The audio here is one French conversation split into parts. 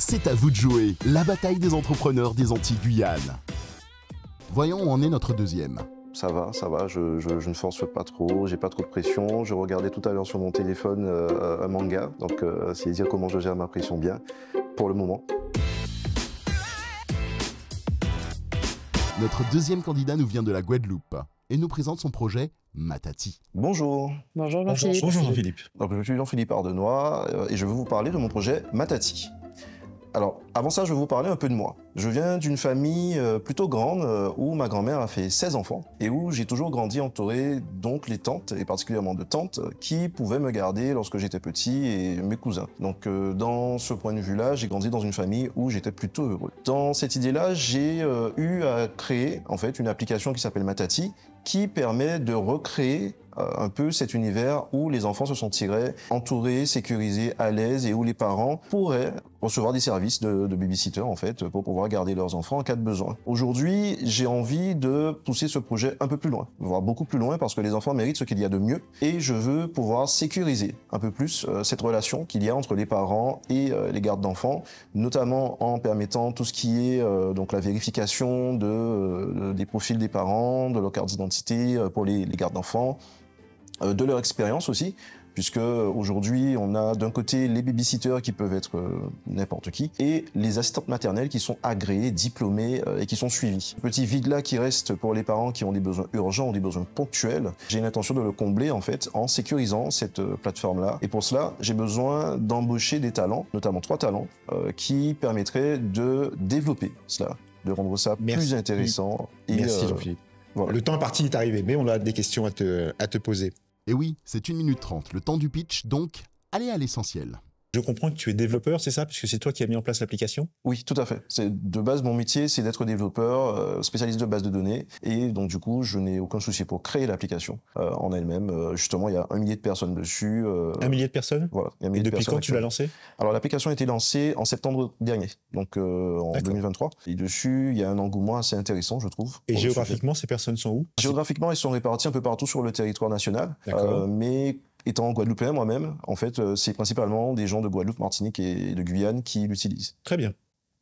C'est à vous de jouer, la bataille des entrepreneurs des Antilles-Guyane. Voyons où en est notre deuxième. Ça va, je ne force pas trop, j'ai pas trop de pression. Je regardais tout à l'heure sur mon téléphone un manga, donc c'est dire comment je gère ma pression bien, pour le moment. Notre deuxième candidat nous vient de la Guadeloupe et nous présente son projet Matati. Bonjour. Bonjour Jean-Philippe. Bonjour Jean-Philippe. Donc, je suis Jean-Philippe Ardenois et je vais vous parler de mon projet Matati. Alors, avant ça, je vais vous parler un peu de moi. Je viens d'une famille plutôt grande où ma grand-mère a fait 16 enfants et où j'ai toujours grandi entouré d'oncles et tantes, et particulièrement de tantes, qui pouvaient me garder lorsque j'étais petit et mes cousins. Donc, dans ce point de vue-là, j'ai grandi dans une famille où j'étais plutôt heureux. Dans cette idée-là, j'ai eu à créer en fait une application qui s'appelle Matati, qui permet de recréer un peu cet univers où les enfants se sentiraient entourés, sécurisés, à l'aise et où les parents pourraient recevoir des services de babysitter en fait pour pouvoir garder leurs enfants en cas de besoin. Aujourd'hui, j'ai envie de pousser ce projet un peu plus loin, voire beaucoup plus loin parce que les enfants méritent ce qu'il y a de mieux et je veux pouvoir sécuriser un peu plus cette relation qu'il y a entre les parents et les gardes d'enfants, notamment en permettant tout ce qui est donc la vérification des profils des parents, de leur carte d'identité pour les gardes d'enfants, de leur expérience aussi, puisque aujourd'hui on a d'un côté les babysitters qui peuvent être n'importe qui et les assistantes maternelles qui sont agréées, diplômées et qui sont suivies. Ce petit vide là qui reste pour les parents qui ont des besoins urgents ou des besoins ponctuels, j'ai l'intention de le combler en fait en sécurisant cette plateforme là, et pour cela j'ai besoin d'embaucher des talents, notamment 3 talents qui permettraient de développer cela, de rendre ça plus intéressant. Merci Jean-Philippe. Voilà. Le temps imparti est arrivé, mais on a des questions à te poser. Et oui, c'est 1 minute 30, le temps du pitch, donc allez à l'essentiel. Je comprends que tu es développeur, c'est ça? Puisque c'est toi qui as mis en place l'application? Oui, tout à fait. De base, mon métier, c'est d'être développeur, spécialiste de base de données. Et donc, du coup, je n'ai aucun souci pour créer l'application en elle-même. Justement, il y a 1 millier de personnes dessus. 1 millier de personnes? Voilà. Et depuis quand tu l'as lancé? Alors, l'application a été lancée en septembre dernier, donc en 2023. Et dessus, il y a un engouement assez intéressant, je trouve. Et géographiquement, ces personnes sont où? Géographiquement, elles sont réparties un peu partout sur le territoire national. Mais étant guadeloupéen moi-même, en fait, c'est principalement des gens de Guadeloupe, Martinique et de Guyane qui l'utilisent. Très bien.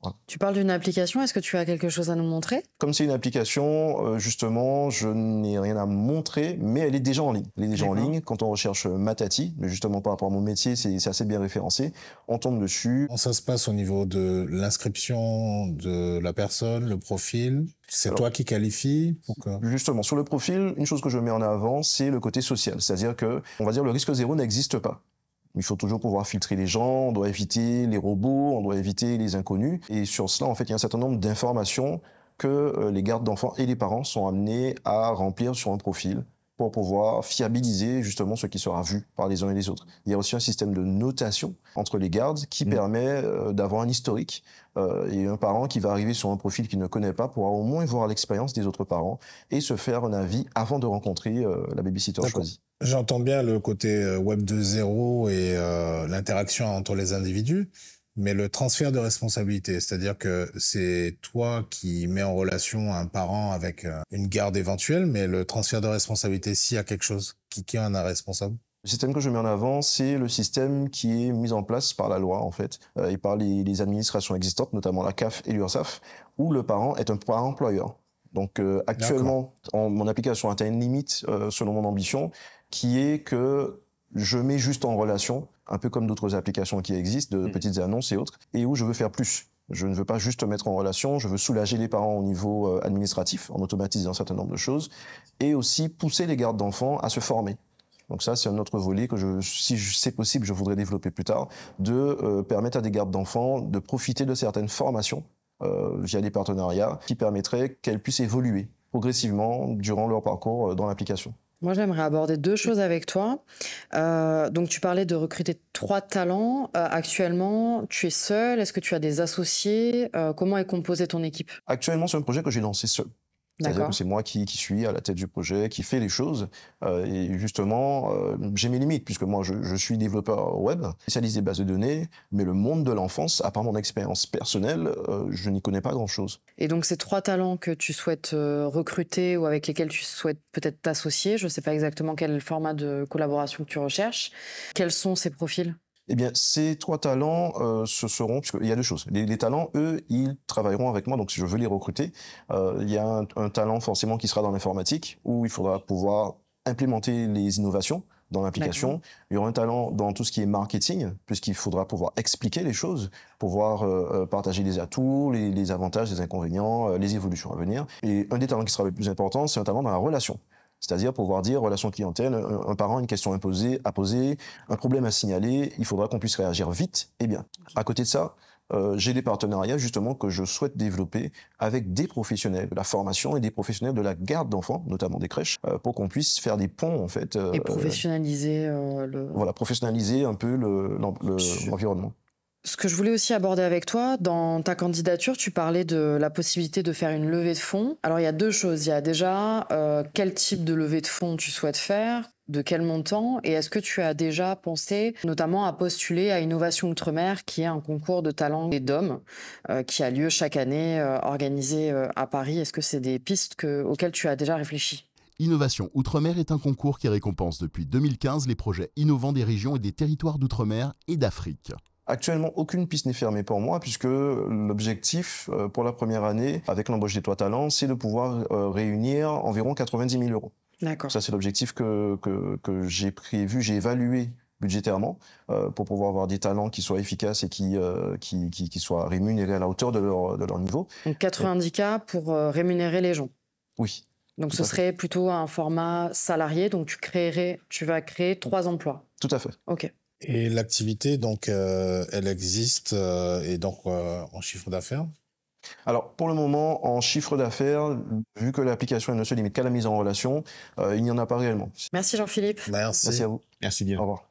Voilà. Tu parles d'une application, est-ce que tu as quelque chose à nous montrer? Comme c'est une application, justement, je n'ai rien à montrer, mais elle est déjà en ligne. Elle est déjà en ligne. Quand on recherche Matati, mais justement par rapport à mon métier, c'est assez bien référencé, on tombe dessus. Comment ça se passe au niveau de l'inscription de la personne, le profil? C'est toi qui qualifies pour que... Justement, sur le profil, une chose que je mets en avant, c'est le côté social. C'est-à-dire que, on va dire, le risque zéro n'existe pas. Il faut toujours pouvoir filtrer les gens, on doit éviter les robots, on doit éviter les inconnus. Et sur cela, en fait, il y a un certain nombre d'informations que les gardes d'enfants et les parents sont amenés à remplir sur un profil pour pouvoir fiabiliser justement ce qui sera vu par les uns et les autres. Il y a aussi un système de notation entre les gardes qui permet d'avoir un historique et un parent qui va arriver sur un profil qu'il ne connaît pas pourra au moins voir l'expérience des autres parents et se faire un avis avant de rencontrer la babysitter choisie. J'entends bien le côté Web 2.0 et l'interaction entre les individus, mais le transfert de responsabilité, c'est-à-dire que c'est toi qui mets en relation un parent avec une garde éventuelle, mais le transfert de responsabilité, s'il y a quelque chose, qui en est responsable? Le système que je mets en avant, c'est le système qui est mis en place par la loi, en fait, et par les administrations existantes, notamment la CAF et l'URSSAF, où le parent est un parent employeur. Donc actuellement, mon application atteint une limite, selon mon ambition, qui est que je mets juste en relation, un peu comme d'autres applications qui existent, de petites annonces et autres, et où je veux faire plus. Je ne veux pas juste mettre en relation, je veux soulager les parents au niveau administratif, en automatisant un certain nombre de choses, et aussi pousser les gardes d'enfants à se former. Donc ça, c'est un autre volet que si c'est possible, je voudrais développer plus tard, de permettre à des gardes d'enfants de profiter de certaines formations via des partenariats qui permettraient qu'elles puissent évoluer progressivement durant leur parcours dans l'application. Moi, j'aimerais aborder 2 choses avec toi. Donc, tu parlais de recruter 3 talents. Actuellement, tu es seul. Est-ce que tu as des associés? Comment est composée ton équipe? Actuellement, c'est un projet que j'ai lancé seul. C'est-à-dire que c'est moi qui suis à la tête du projet, qui fait les choses. Et justement, j'ai mes limites, puisque moi, je suis développeur web, spécialisé base de données, mais le monde de l'enfance, à part mon expérience personnelle, je n'y connais pas grand-chose. Et donc, ces 3 talents que tu souhaites recruter ou avec lesquels tu souhaites peut-être t'associer, je ne sais pas exactement quel format de collaboration que tu recherches, quels sont ces profils? Eh bien, ces 3 talents, ce seront, puisqu'il y a 2 choses. Les talents, eux, ils travailleront avec moi, donc si je veux les recruter, il y a un talent forcément qui sera dans l'informatique, où il faudra pouvoir implémenter les innovations dans l'application. Il y aura un talent dans tout ce qui est marketing, puisqu'il faudra pouvoir expliquer les choses, pouvoir partager les atouts, les avantages, les inconvénients, les évolutions à venir. Et un des talents qui sera le plus important, c'est un talent dans la relation. C'est-à-dire pouvoir dire, relation clientèle, un parent a une question à poser, un problème à signaler, il faudra qu'on puisse réagir vite et bien. À côté de ça, j'ai des partenariats justement que je souhaite développer avec des professionnels de la formation et des professionnels de la garde d'enfants, notamment des crèches, pour qu'on puisse faire des ponts en fait. Et professionnaliser Voilà, professionnaliser un peu l'environnement. Ce que je voulais aussi aborder avec toi, dans ta candidature, tu parlais de la possibilité de faire une levée de fonds. Alors, il y a 2 choses. Il y a déjà quel type de levée de fonds tu souhaites faire, de quel montant, et est-ce que tu as déjà pensé notamment à postuler à Innovation Outre-mer, qui est un concours de talents et d'hommes qui a lieu chaque année, organisé à Paris. Est-ce que c'est des pistes auxquelles tu as déjà réfléchi ? Innovation Outre-mer est un concours qui récompense depuis 2015 les projets innovants des régions et des territoires d'Outre-mer et d'Afrique. Actuellement, aucune piste n'est fermée pour moi, puisque l'objectif pour la première année, avec l'embauche des 3 talents, c'est de pouvoir réunir environ 90 000 euros. D'accord. Ça, c'est l'objectif que j'ai prévu, j'ai évalué budgétairement, pour pouvoir avoir des talents qui soient efficaces et qui soient rémunérés à la hauteur de leur niveau. Donc 90K pour rémunérer les gens. Oui. Donc ce serait plutôt un format salarié, donc tu vas créer 3 emplois. Tout à fait. Ok. Et l'activité, donc, elle existe et donc en chiffre d'affaires? Alors, pour le moment, en chiffre d'affaires, vu que l'application ne se limite qu'à la mise en relation, il n'y en a pas réellement. Merci Jean-Philippe. Merci à vous. Merci bien. Au revoir.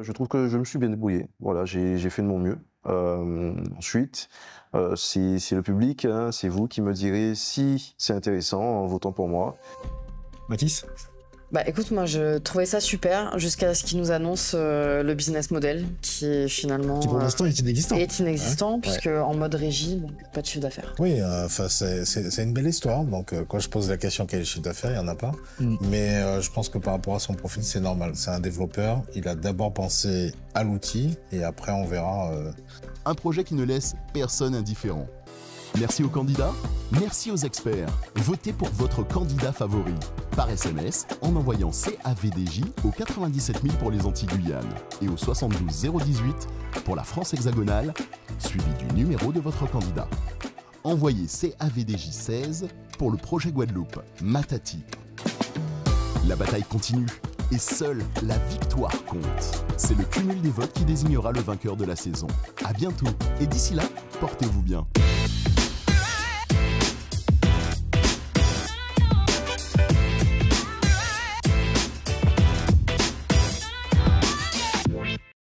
Je trouve que je me suis bien débrouillé. Voilà, j'ai fait de mon mieux. Ensuite, c'est le public, hein, c'est vous qui me direz si c'est intéressant en votant pour moi. Mathis ? Bah écoute, moi je trouvais ça super jusqu'à ce qu'ils nous annoncent le business model qui est finalement Qui pour l'instant est inexistant. est inexistant, puisque Ouais. en mode régie, donc pas de chiffre d'affaires. Oui, enfin c'est une belle histoire. Donc quand je pose la question quel est le chiffre d'affaires, il n'y en a pas. Mais je pense que par rapport à son profil, c'est normal. C'est un développeur. Il a d'abord pensé à l'outil et après on verra. Un projet qui ne laisse personne indifférent. Merci aux candidats, merci aux experts. Votez pour votre candidat favori. Par SMS, en envoyant CAVDJ au 97 000 pour les Antilles-Guyane et au 72 018 pour la France hexagonale, suivi du numéro de votre candidat. Envoyez CAVDJ 16 pour le projet Guadeloupe, Matati. La bataille continue et seule la victoire compte. C'est le cumul des votes qui désignera le vainqueur de la saison. À bientôt et d'ici là, portez-vous bien.